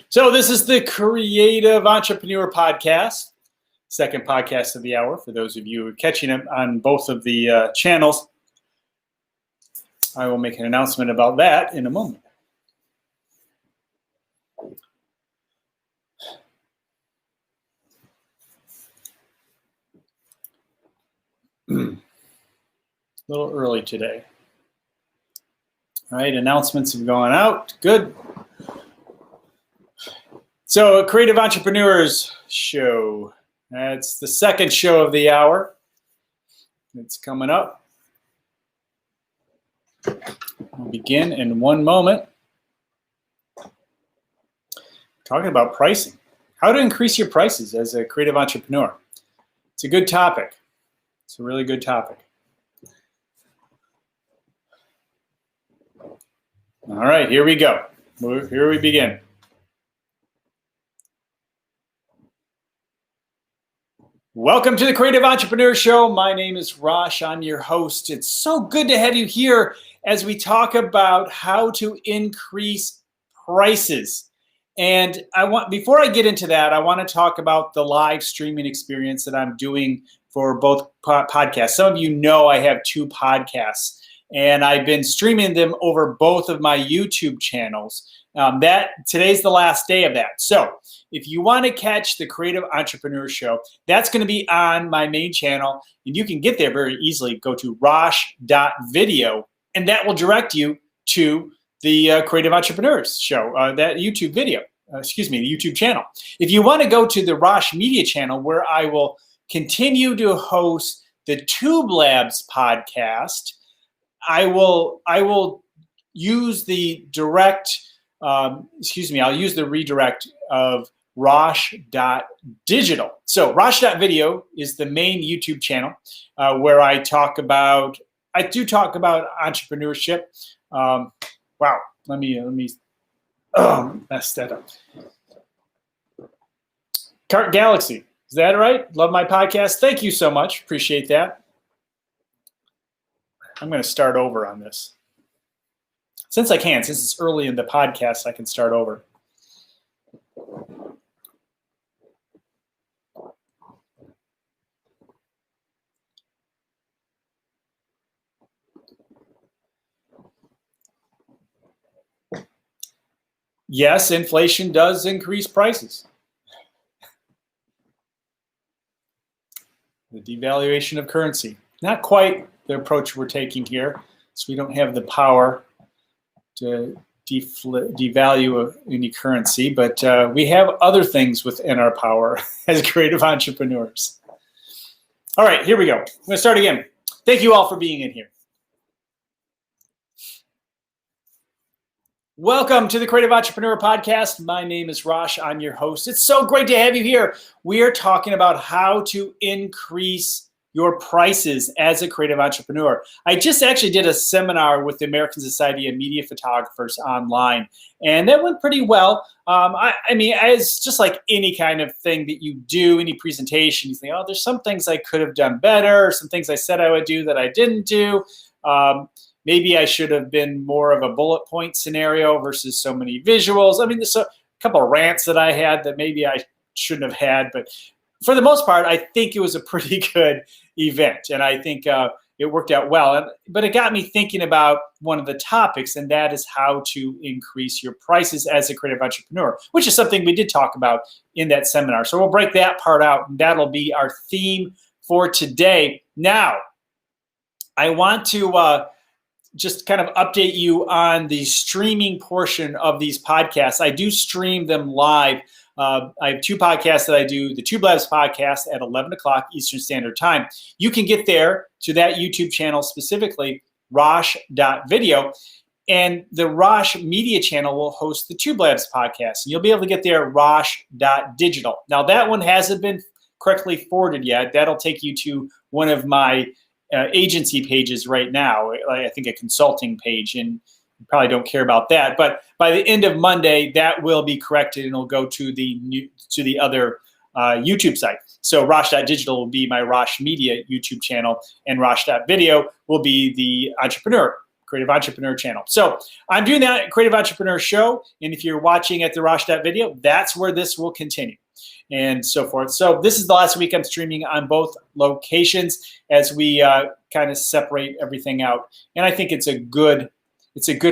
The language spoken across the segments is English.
So this is the Creative Entrepreneur Podcast, second podcast of the hour. For those of you who are catching it on both of the channels, I will make an announcement about that in a moment. A little early today. All right, announcements have gone out. Good. So, Creative Entrepreneurs Show. That's the second show of the hour. It's coming up. We'll begin in one moment. Talking about pricing. How to increase your prices as a creative entrepreneur. It's a good topic. It's a really good topic. All right, here we go. Here we begin. Welcome to the Creative Entrepreneur Show. My name is Rosh. I'm your host. It's so good to have you here as we talk about how to increase prices. And before I get into that, I want to talk about the live streaming experience that I'm doing for both podcasts. Some of you know I have two podcasts, and I've been streaming them over both of my YouTube channels. Today's the last day of that. So if you want to catch the Creative Entrepreneur Show, that's going to be on my main channel, and you can get there very easily. Go to rosh.video, and that will direct you to the Creative Entrepreneurs Show, that YouTube video, the YouTube channel. If you want to go to the Rosh Media channel, where I will continue to host the Tube Labs podcast, I will use the direct, I'll use the redirect of rosh.digital. So rosh.video is the main YouTube channel where I do talk about entrepreneurship. Wow, let me mess that up. Cart Galaxy, is that right? Love my podcast. Thank you so much. Appreciate that. I'm going to start over on this. Since it's early in the podcast, I can start over. Yes, inflation does increase prices. The devaluation of currency. Not quite the approach we're taking here, so we don't have the power to devalue any currency, but we have other things within our power as creative entrepreneurs. All right, here we go. I'm going to start again. Thank you all for being in here. Welcome to the Creative Entrepreneur Podcast. My name is Rosh. I'm your host. It's so great to have you here. We are talking about how to increase your prices as a creative entrepreneur. I just actually did a seminar with the American Society of Media Photographers online, and that went pretty well. I mean, it's just like any kind of thing that you do, any presentation, you think, oh, there's some things I could have done better, or some things I said I would do that I didn't do. Maybe I should have been more of a bullet point scenario versus so many visuals. I mean, there's a couple of rants that I had that maybe I shouldn't have had, but for the most part, I think it was a pretty good event, and I think it worked out well. But it got me thinking about one of the topics, and that is how to increase your prices as a creative entrepreneur, which is something we did talk about in that seminar. So we'll break that part out, and that'll be our theme for today. Now, I want to just kind of update you on the streaming portion of these podcasts. I do stream them live. I have two podcasts that I do, the Tube Labs podcast at 11 o'clock Eastern Standard Time. You can get there to that YouTube channel, specifically rosh.video, and the Rosh Media channel will host the Tube Labs podcast. And you'll be able to get there rosh.digital. Now, that one hasn't been correctly forwarded yet. That'll take you to one of my agency pages right now, I think a consulting page, and you probably don't care about that. But by the end of Monday, that will be corrected and it'll go to the other YouTube site. So Rosh.digital will be my Rosh Media YouTube channel, and Rosh.video will be the entrepreneur Creative Entrepreneur channel. So I'm doing that Creative Entrepreneur show. And if you're watching at the Rosh.video, that's where this will continue and so forth. So this is the last week I'm streaming on both locations as we kind of separate everything out. And I think it's a good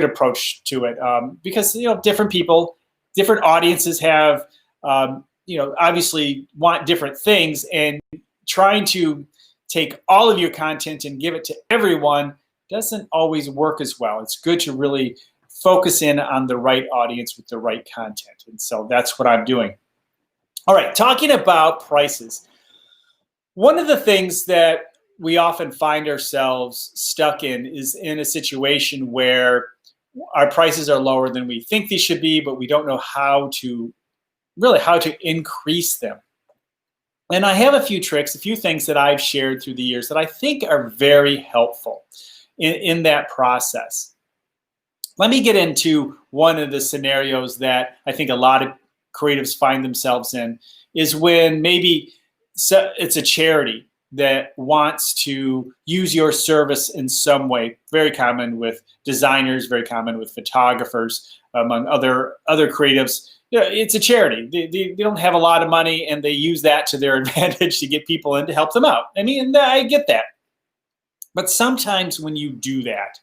approach to it because, different people, different audiences have, obviously want different things, and trying to take all of your content and give it to everyone doesn't always work as well. It's good to really focus in on the right audience with the right content. And so that's what I'm doing. All right, talking about prices. One of the things that we often find ourselves stuck in is in a situation where our prices are lower than we think they should be, but we don't know how to increase them. And I have a few tricks, a few things that I've shared through the years that I think are very helpful in that process. Let me get into one of the scenarios that I think a lot of creatives find themselves in, is when maybe it's a charity that wants to use your service in some way. Very common with designers, very common with photographers, among other creatives. It's a charity. They don't have a lot of money, and they use that to their advantage to get people in to help them out. I mean, I get that. But sometimes when you do that,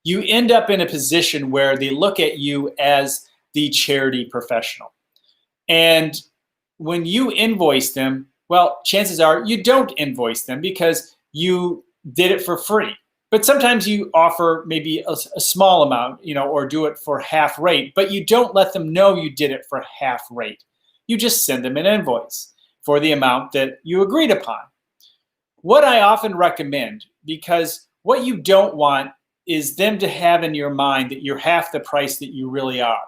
you end up in a position where they look at you as the charity professional. And when you invoice them, well, chances are you don't invoice them because you did it for free. But sometimes you offer maybe a small amount, or do it for half rate, but you don't let them know you did it for half rate. You just send them an invoice for the amount that you agreed upon. What I often recommend, because what you don't want is them to have in your mind that you're half the price that you really are.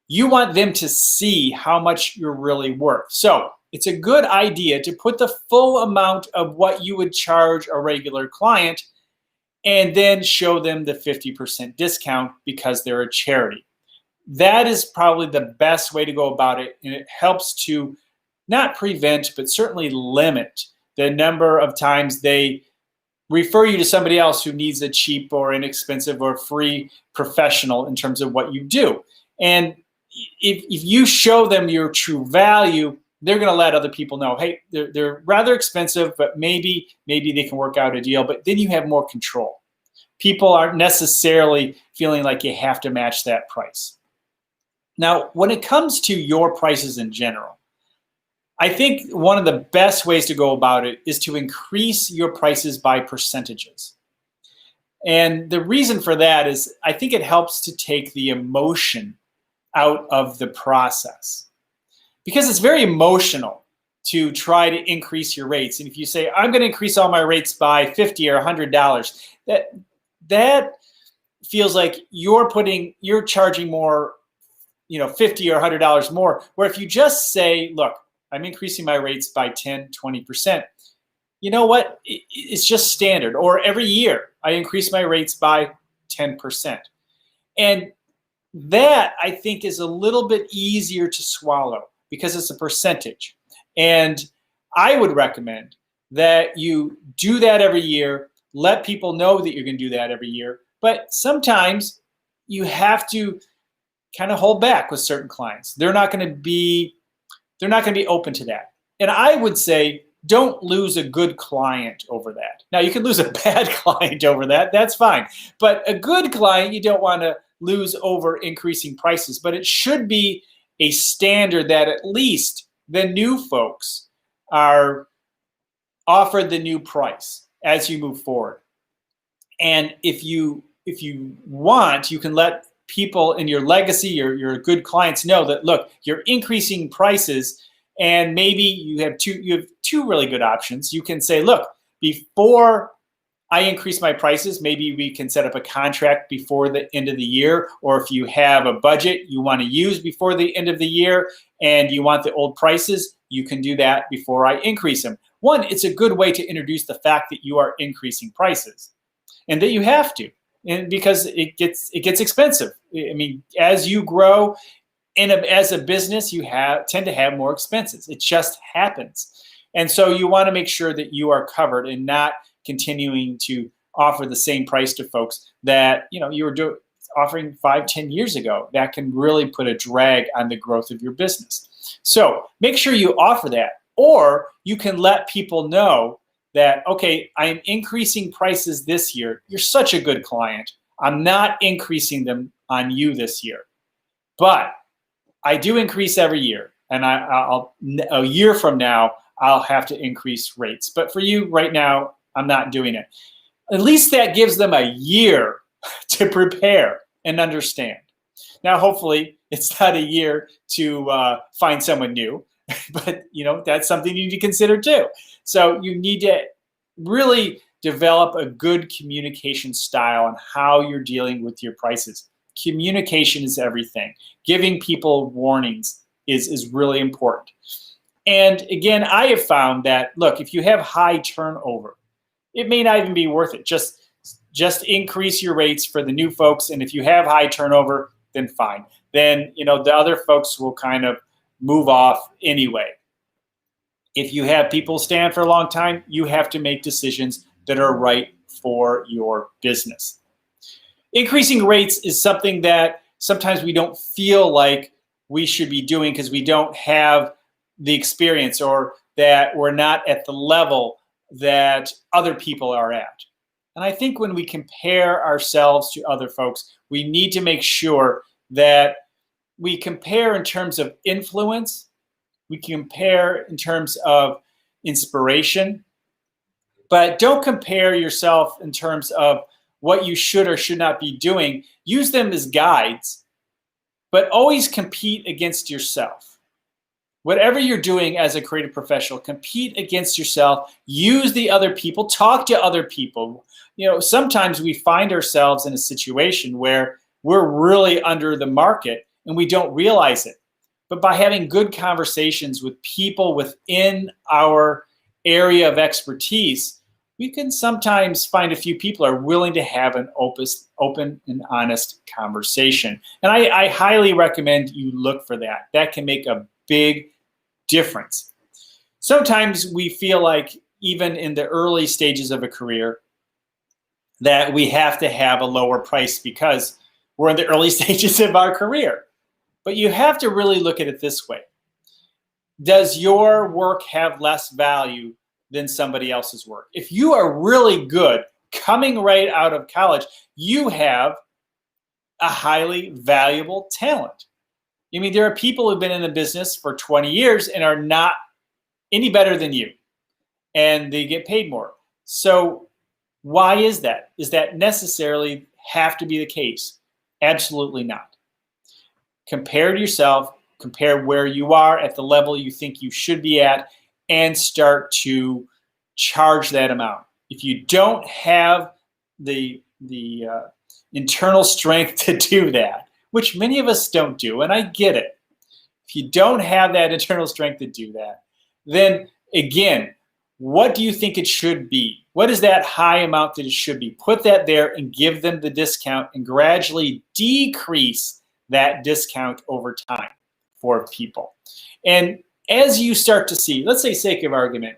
You want them to see how much you're really worth. So it's a good idea to put the full amount of what you would charge a regular client and then show them the 50% discount because they're a charity. That is probably the best way to go about it, and it helps to not prevent, but certainly limit the number of times they refer you to somebody else who needs a cheap or inexpensive or free professional in terms of what you do. And if you show them your true value, they're going to let other people know, hey, they're rather expensive, but maybe they can work out a deal. But then you have more control. People aren't necessarily feeling like you have to match that price. Now, when it comes to your prices in general, I think one of the best ways to go about it is to increase your prices by percentages. And the reason for that is I think it helps to take the emotion out of the process. Because it's very emotional to try to increase your rates. And if you say, I'm going to increase all my rates by $50 or $100, that feels like you're charging more, $50 or $100 more. Where if you just say, look, I'm increasing my rates by 10, 20%, you know what? It's just standard. Or every year I increase my rates by 10%. And that, I think, is a little bit easier to swallow because it's a percentage. And I would recommend that you do that every year, let people know that you're going to do that every year. But sometimes you have to kind of hold back with certain clients. They're not going to be open to that. And I would say, don't lose a good client over that. Now, you can lose a bad client over that. That's fine. But a good client, you don't want to lose over increasing prices. But it should be a standard that at least the new folks are offered the new price as you move forward. And if you want, you can let people in your legacy, your good clients know that, look, you're increasing prices, and maybe you have two really good options. You can say, look, before I increase my prices, maybe we can set up a contract before the end of the year, or if you have a budget you want to use before the end of the year and you want the old prices, you can do that before I increase them. One, it's a good way to introduce the fact that you are increasing prices and that you have to, and because it gets expensive. I mean, as you grow as a business, you tend to have more expenses. It just happens. And so you want to make sure that you are covered and not continuing to offer the same price to folks that you were offering 5-10 years ago. That can really put a drag on the growth of your business. So make sure you offer that, or you can let people know that, okay, I'm increasing prices this year. You're such a good client. I'm not increasing them on you this year, but I do increase every year, and a year from now, I'll have to increase rates. But for you right now, I'm not doing it. At least that gives them a year to prepare and understand. Now, hopefully, it's not a year to find someone new, but that's something you need to consider too. So you need to really develop a good communication style on how you're dealing with your prices. Communication is everything. Giving people warnings is really important. And again, I have found that, look, if you have high turnover, it may not even be worth it. Just increase your rates for the new folks. And if you have high turnover, then fine. Then, the other folks will kind of move off anyway. If you have people stand for a long time, you have to make decisions that are right for your business. Increasing rates is something that sometimes we don't feel like we should be doing because we don't have the experience, or that we're not at the level that other people are at. And I think when we compare ourselves to other folks, we need to make sure that we compare in terms of influence, we compare in terms of inspiration, but don't compare yourself in terms of what you should or should not be doing. Use them as guides, but always compete against yourself. Whatever you're doing as a creative professional, compete against yourself. Use the other people. Talk to other people. Sometimes we find ourselves in a situation where we're really under the market and we don't realize it. But by having good conversations with people within our area of expertise, we can sometimes find a few people are willing to have an open and honest conversation. And I highly recommend you look for that. That can make a big difference. Sometimes we feel like, even in the early stages of a career, that we have to have a lower price because we're in the early stages of our career. But you have to really look at it this way. Does your work have less value than somebody else's work? If you are really good coming right out of college, you have a highly valuable talent. There are people who've been in the business for 20 years and are not any better than you, and they get paid more. So why is that? Does that necessarily have to be the case? Absolutely not. Compare to yourself, compare where you are at the level you think you should be at, and start to charge that amount. If you don't have the internal strength to do that, which many of us don't do, and I get it. If you don't have that internal strength to do that, then again, what do you think it should be? What is that high amount that it should be? Put that there and give them the discount, and gradually decrease that discount over time for people. And as you start to see, let's say, sake of argument,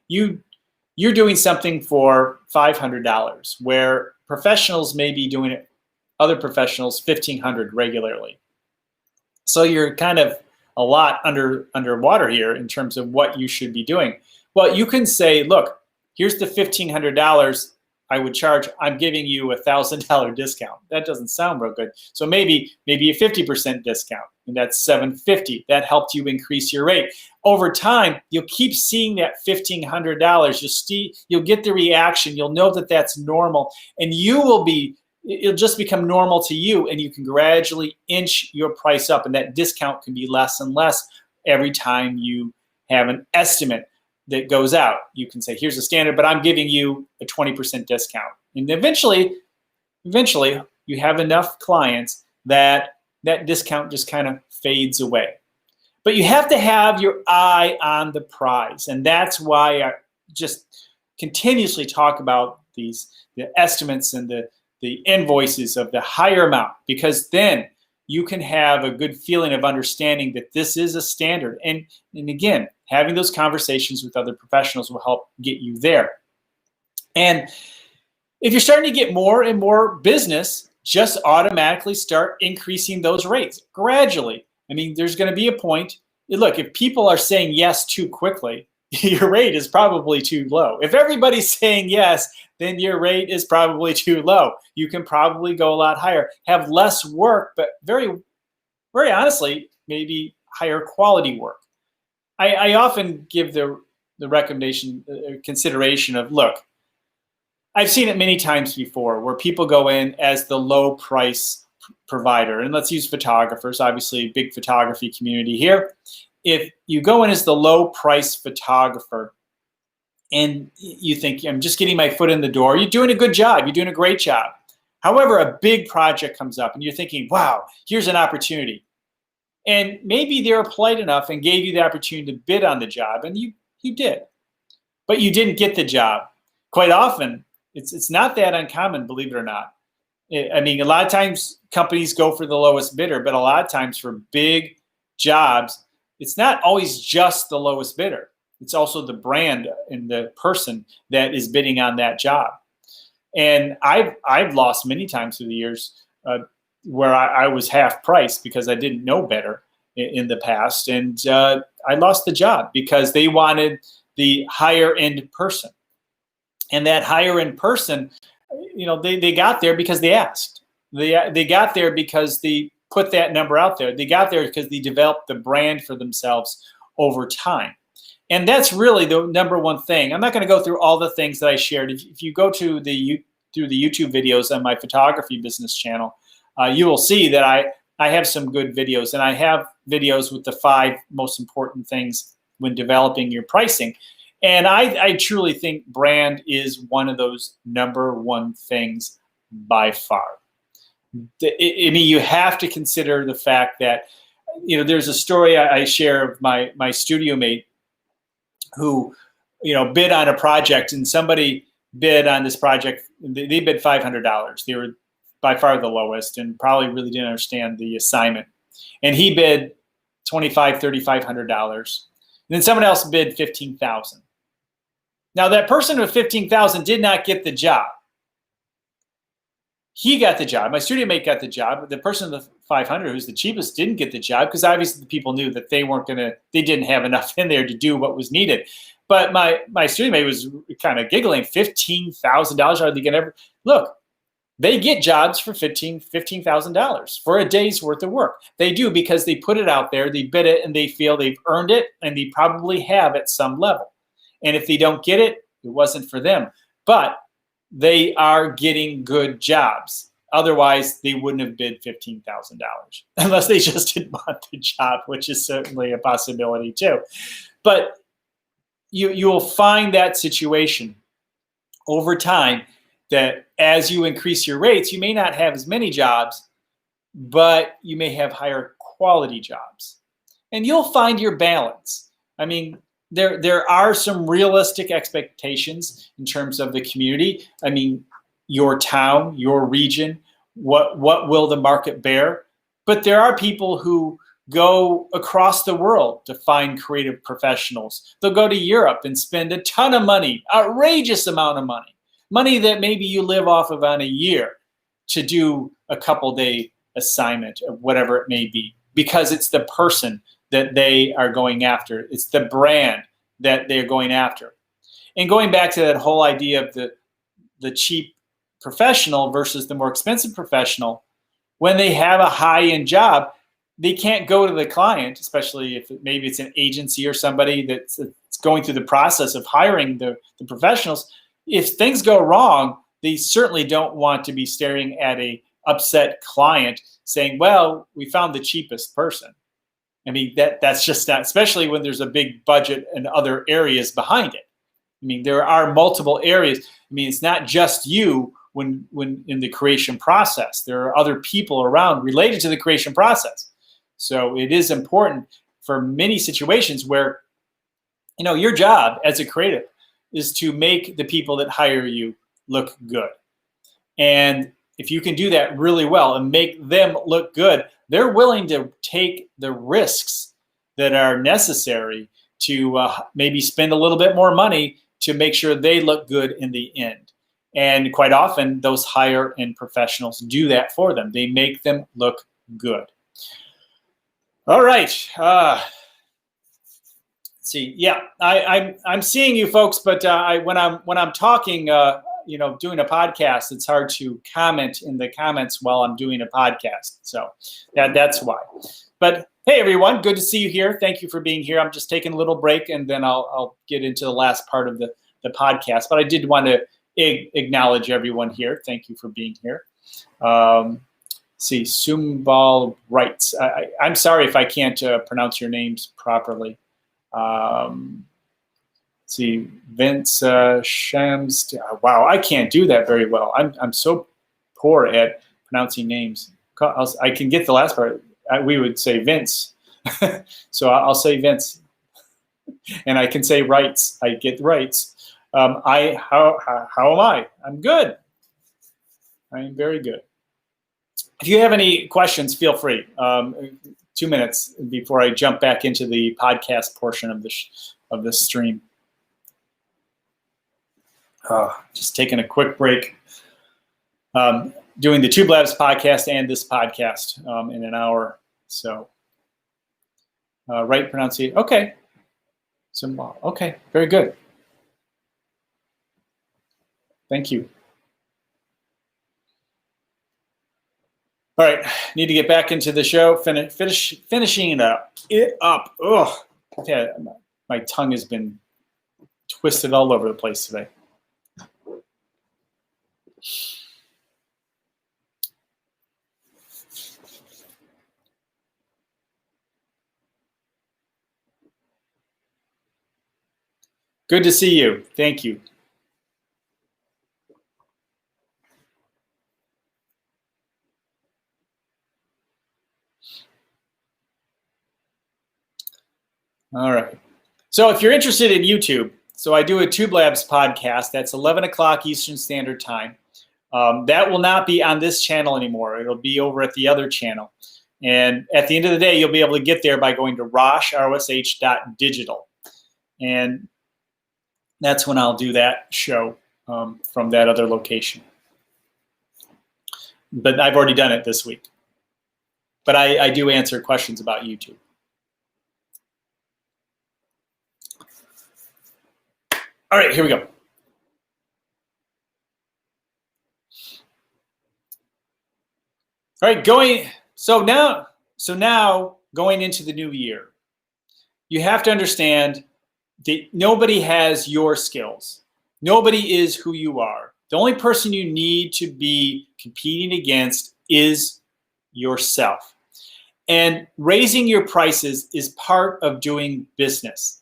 you're doing something for $500, where professionals may be doing it, other professionals, $1,500 regularly. So you're kind of a lot underwater here in terms of what you should be doing. Well, you can say, look, here's the $1,500 I would charge. I'm giving you a $1,000 discount. That doesn't sound real good. So maybe a 50% discount, and that's $750. That helped you increase your rate. Over time, you'll keep seeing that $1,500. You'll get the reaction. You'll know that that's normal, and it'll just become normal to you, and you can gradually inch your price up, and that discount can be less and less every time you have an estimate that goes out. You can say, here's the standard, but I'm giving you a 20% discount. And eventually you have enough clients that discount just kind of fades away. But you have to have your eye on the prize. And that's why I just continuously talk about the estimates and the invoices of the higher amount, because then you can have a good feeling of understanding that this is a standard. And again, having those conversations with other professionals will help get you there. And If you're starting to get more and more business, just automatically start increasing those rates gradually. I mean, there's going to be a point. Look, if people are saying yes too quickly, your rate is probably too low. If everybody's saying yes, then your rate is probably too low. You can probably go a lot higher, have less work, but very, very honestly, maybe higher quality work. I often give the recommendation, consideration of, look, I've seen it many times before where people go in as the low price provider. And let's use photographers, obviously, big photography community here. If you go in as the low price photographer and you think, I'm just getting my foot in the door, you're doing a good job. You're doing a great job. However, a big project comes up and you're thinking, wow, here's an opportunity. And maybe they were polite enough and gave you the opportunity to bid on the job, and you did. But you didn't get the job. Quite often, it's not that uncommon, believe it or not. I mean, a lot of times companies go for the lowest bidder, but a lot of times for big jobs, it's not always just the lowest bidder. It's also the brand and the person that is bidding on that job. And I've lost many times through the years where I was half price because I didn't know better in the past. And I lost the job because they wanted the higher end person. And that higher end person, they got there because they asked. They got there because they put that number out there. They got there because they developed the brand for themselves over time. And that's really the number one thing. I'm not going to go through all the things that I shared. If you go to the YouTube videos on my photography business channel, you will see that I have some good videos, and I have videos with the 5 most important things when developing your pricing. And I truly think brand is one of those number one things by far. I mean, you have to consider the fact that, there's a story I share of my studio mate who, bid on a project, and somebody bid on this project. They bid $500. They were by far the lowest and probably really didn't understand the assignment. And he bid $2,500, $3,500. And then someone else bid $15,000. Now, that person with $15,000 did not get the job. He got the job. My studio mate got the job. But the person with the 500, who's the cheapest, didn't get the job because obviously the people knew that they didn't have enough in there to do what was needed. But my studio mate was kind of giggling. $15,000? Are they going to ever look? They get jobs for $15,000 for a day's worth of work. They do because they put it out there, they bid it, and they feel they've earned it, and they probably have at some level. And if they don't get it, it wasn't for them. But they are getting good jobs. Otherwise, they wouldn't have bid $15,000 unless they just didn't want the job, which is certainly a possibility too. But you will find that situation over time that as you increase your rates, you may not have as many jobs, but you may have higher quality jobs. And you'll find your balance. I mean, there are some realistic expectations in terms of the community. I mean, your town, your region, what will the market bear? But there are people who go across the world to find creative professionals. They'll go to Europe and spend a ton of money, outrageous amount of money that maybe you live off of on a year to do a couple-day assignment of whatever it may be, because it's the person that they are going after. It's the brand that they're going after. And going back to that whole idea of the cheap professional versus the more expensive professional, when they have a high-end job, they can't go to the client, especially if maybe it's an agency or somebody that's going through the process of hiring the professionals. If things go wrong, they certainly don't want to be staring at a upset client saying, well, we found the cheapest person. I mean, that's just not, especially when there's a big budget and other areas behind it. I mean, there are multiple areas. I mean, it's not just you when in the creation process. There are other people around related to the creation process. So it is important for many situations where, your job as a creative is to make the people that hire you look good. And if you can do that really well and make them look good, they're willing to take the risks that are necessary to maybe spend a little bit more money to make sure they look good in the end. And quite often, those higher-end professionals do that for them. They make them look good. All right. Let's see. Yeah, I'm seeing you folks, but when I'm talking, doing a podcast, it's hard to comment in the comments while I'm doing a podcast. So that's why. But hey, everyone, good to see you here. Thank you for being here. I'm just taking a little break, and then I'll get into the last part of the podcast. But I did want to acknowledge everyone here. Thank you for being here. See, Sumbal writes. I'm sorry if I can't pronounce your names properly. See, Vince Shams. Wow, I can't do that very well. I'm so poor at pronouncing names. I can get the last part. We would say Vince, so I'll say Vince, and I can say rights. I get rights. How am I? I'm good. I am very good. If you have any questions, feel free. 2 minutes before I jump back into the podcast portion of the stream. Just taking a quick break. Doing the Two Blabs podcast and this podcast in an hour. So, right pronunciation. Okay. Okay, very good. Thank you. All right, need to get back into the show. Finishing it up. Oh, yeah, my tongue has been twisted all over the place today. Good to see you. Thank you. All right. So if you're interested in YouTube, so I do a Tube Labs podcast. That's 11 o'clock Eastern Standard Time. That will not be on this channel anymore. It'll be over at the other channel. And at the end of the day, you'll be able to get there by going to rosh.digital. And that's when I'll do that show from that other location. But I've already done it this week. But I do answer questions about YouTube. All right, here we go. All right, so now going into the new year, you have to understand that nobody has your skills. Nobody is who you are. The only person you need to be competing against is yourself. And raising your prices is part of doing business.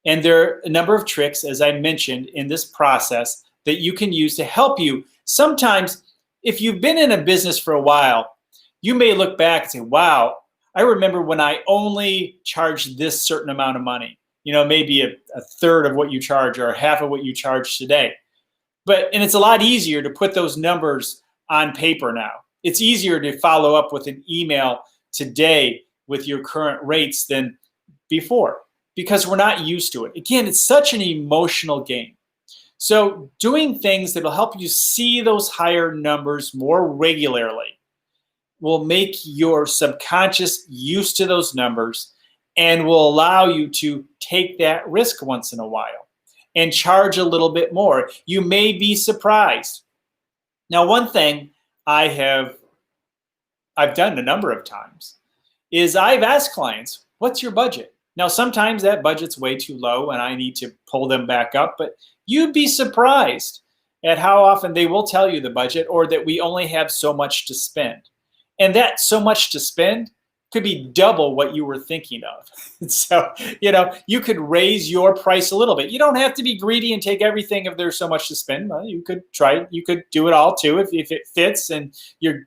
And there are a number of tricks, as I mentioned, in this process that you can use to help you. Sometimes, if you've been in a business for a while, you may look back and say, wow, I remember when I only charged this certain amount of money. Maybe a third of what you charge or half of what you charge today. And it's a lot easier to put those numbers on paper now. It's easier to follow up with an email today with your current rates than before, because we're not used to it. Again, it's such an emotional game. So doing things that will help you see those higher numbers more regularly will make your subconscious used to those numbers and will allow you to take that risk once in a while and charge a little bit more. You may be surprised. Now, one thing I've done a number of times is I've asked clients, what's your budget? Now, sometimes that budget's way too low and I need to pull them back up, but you'd be surprised at how often they will tell you the budget or that we only have so much to spend. And that so much to spend could be double what you were thinking of. So, you could raise your price a little bit. You don't have to be greedy and take everything if there's so much to spend. Well, you could try, you could do it all too if it fits and you're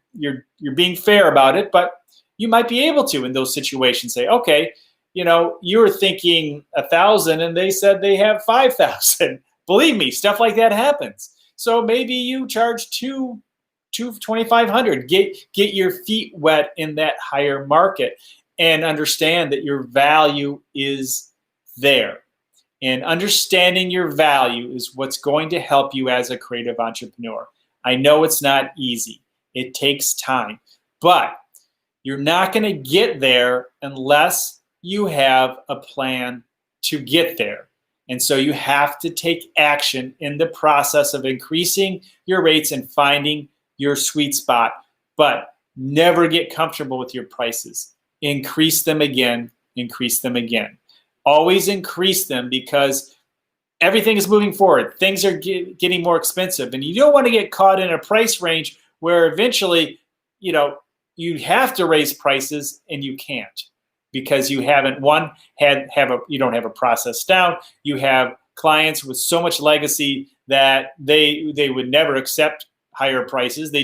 being fair about it, but you might be able to in those situations say, okay, you were thinking 1,000 and they said they have 5,000. Believe me, stuff like that happens. So maybe you charge $2,500. Get your feet wet in that higher market and understand that your value is there. And understanding your value is what's going to help you as a creative entrepreneur. I know it's not easy. It takes time. But you're not going to get there unless you have a plan to get there. And so you have to take action in the process of increasing your rates and finding your sweet spot. But never get comfortable with your prices. Increase them again, increase them again. Always increase them because everything is moving forward. Things are getting more expensive, and you don't want to get caught in a price range where eventually, you have to raise prices and you can't because you haven't you don't have a process down. You have clients with so much legacy that they would never accept higher prices. They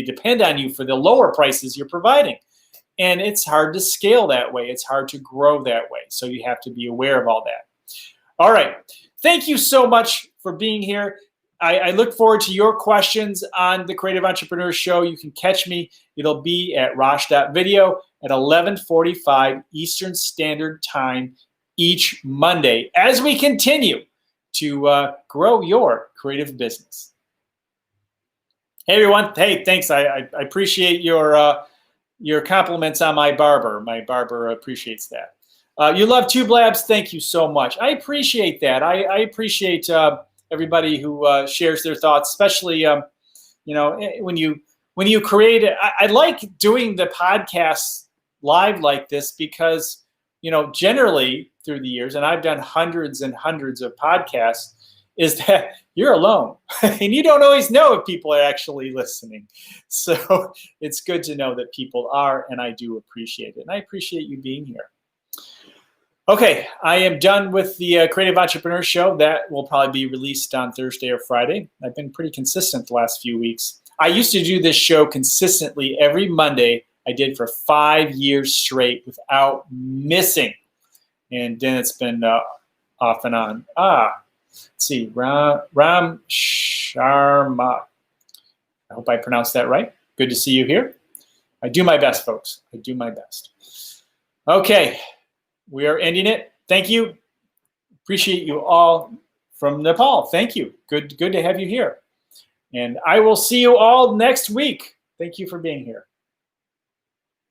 depend on you for the lower prices you're providing. And it's hard to scale that way. It's hard to grow that way. So you have to be aware of all that. All right. Thank you so much for being here. I look forward to your questions on the Creative Entrepreneur Show. You can catch me. It'll be at rosh.video at 11:45 Eastern Standard Time each Monday as we continue to grow your creative business. Hey, everyone. Hey, thanks. I appreciate your compliments on my barber. My barber appreciates that. You love Two Blabs. Thank you so much. I appreciate that. I appreciate everybody who shares their thoughts, especially when you create it. I like doing the podcasts live like this because generally through the years, and I've done hundreds and hundreds of podcasts, is that you're alone and you don't always know if people are actually listening. So it's good to know that people are, and I do appreciate it. And I appreciate you being here. Okay, I am done with the Creative Entrepreneur Show. That will probably be released on Thursday or Friday. I've been pretty consistent the last few weeks. I used to do this show consistently every Monday. I did for 5 years straight without missing. And then it's been off and on. Let's see, Ram Sharma. I hope I pronounced that right. Good to see you here. I do my best, folks. I do my best. Okay, we are ending it. Thank you. Appreciate you all from Nepal. Thank you. Good to have you here. And I will see you all next week. Thank you for being here.